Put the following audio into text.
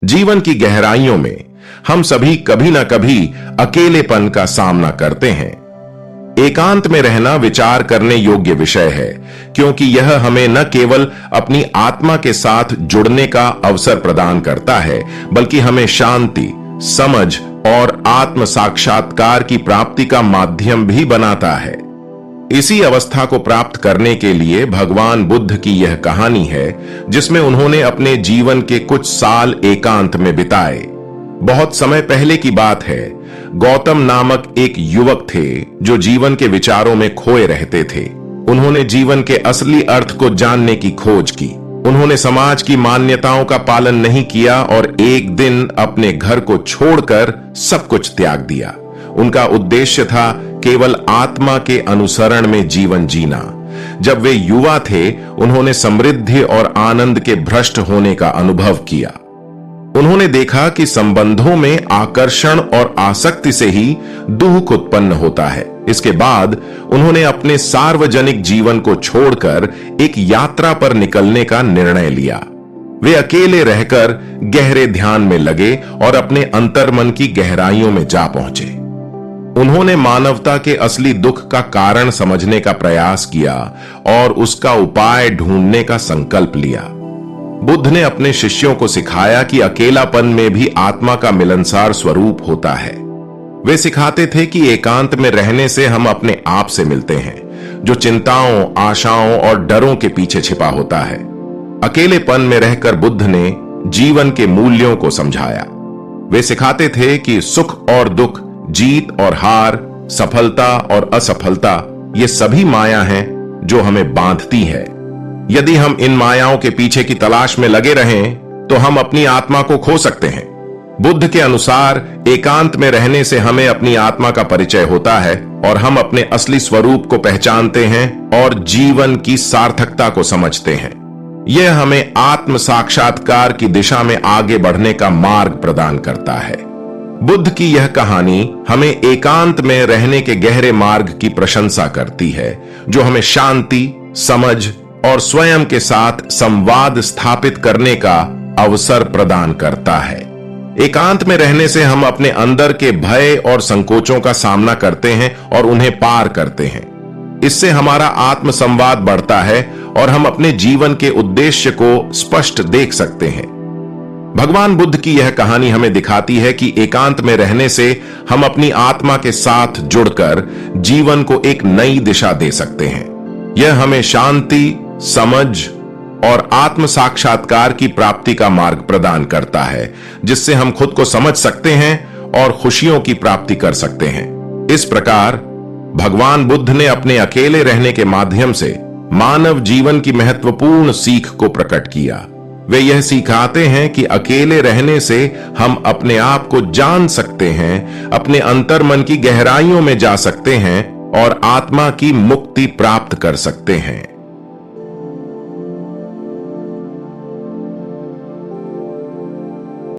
जीवन की गहराइयों में हम सभी कभी ना कभी अकेलेपन का सामना करते हैं। एकांत में रहना विचार करने योग्य विषय है, क्योंकि यह हमें न केवल अपनी आत्मा के साथ जुड़ने का अवसर प्रदान करता है, बल्कि हमें शांति, समझ और आत्म साक्षात्कार की प्राप्ति का माध्यम भी बनाता है। इसी अवस्था को प्राप्त करने के लिए भगवान बुद्ध की यह कहानी है, जिसमें उन्होंने अपने जीवन के कुछ साल एकांत में बिताए। बहुत समय पहले की बात है। गौतम नामक एक युवक थे जो जीवन के विचारों में खोए रहते थे। उन्होंने जीवन के असली अर्थ को जानने की खोज की। उन्होंने समाज की मान्यताओं का पालन नहीं किया और एक दिन अपने घर को छोड़कर सब कुछ त्याग दिया। उनका उद्देश्य था केवल आत्मा के अनुसरण में जीवन जीना। जब वे युवा थे, उन्होंने समृद्धि और आनंद के भ्रष्ट होने का अनुभव किया। उन्होंने देखा कि संबंधों में आकर्षण और आसक्ति से ही दुख उत्पन्न होता है। इसके बाद उन्होंने अपने सार्वजनिक जीवन को छोड़कर एक यात्रा पर निकलने का निर्णय लिया। वे अकेले रहकर गहरे ध्यान में लगे और अपने अंतर्मन की गहराइयों में जा पहुंचे। उन्होंने मानवता के असली दुख का कारण समझने का प्रयास किया और उसका उपाय ढूंढने का संकल्प लिया। बुद्ध ने अपने शिष्यों को सिखाया कि अकेलापन में भी आत्मा का मिलनसार स्वरूप होता है। वे सिखाते थे कि एकांत में रहने से हम अपने आप से मिलते हैं, जो चिंताओं, आशाओं और डरों के पीछे छिपा होता है। अकेलेपन में रहकर बुद्ध ने जीवन के मूल्यों को समझाया। वे सिखाते थे कि सुख और दुख, जीत और हार, सफलता और असफलता, ये सभी माया हैं जो हमें बांधती है। यदि हम इन मायाओं के पीछे की तलाश में लगे रहें, तो हम अपनी आत्मा को खो सकते हैं। बुद्ध के अनुसार एकांत में रहने से हमें अपनी आत्मा का परिचय होता है और हम अपने असली स्वरूप को पहचानते हैं और जीवन की सार्थकता को समझते हैं। यह हमें आत्म साक्षात्कार की दिशा में आगे बढ़ने का मार्ग प्रदान करता है। बुद्ध की यह कहानी हमें एकांत में रहने के गहरे मार्ग की प्रशंसा करती है, जो हमें शांति, समझ और स्वयं के साथ संवाद स्थापित करने का अवसर प्रदान करता है। एकांत में रहने से हम अपने अंदर के भय और संकोचों का सामना करते हैं और उन्हें पार करते हैं। इससे हमारा आत्म संवाद बढ़ता है और हम अपने जीवन के उद्देश्य को स्पष्ट देख सकते हैं। भगवान बुद्ध की यह कहानी हमें दिखाती है कि एकांत में रहने से हम अपनी आत्मा के साथ जुड़कर जीवन को एक नई दिशा दे सकते हैं। यह हमें शांति, समझ और आत्म साक्षात्कार की प्राप्ति का मार्ग प्रदान करता है, जिससे हम खुद को समझ सकते हैं और खुशियों की प्राप्ति कर सकते हैं। इस प्रकार भगवान बुद्ध ने अपने अकेले रहने के माध्यम से मानव जीवन की महत्वपूर्ण सीख को प्रकट किया। वे यह सिखाते हैं कि अकेले रहने से हम अपने आप को जान सकते हैं, अपने अंतर्मन की गहराइयों में जा सकते हैं और आत्मा की मुक्ति प्राप्त कर सकते हैं।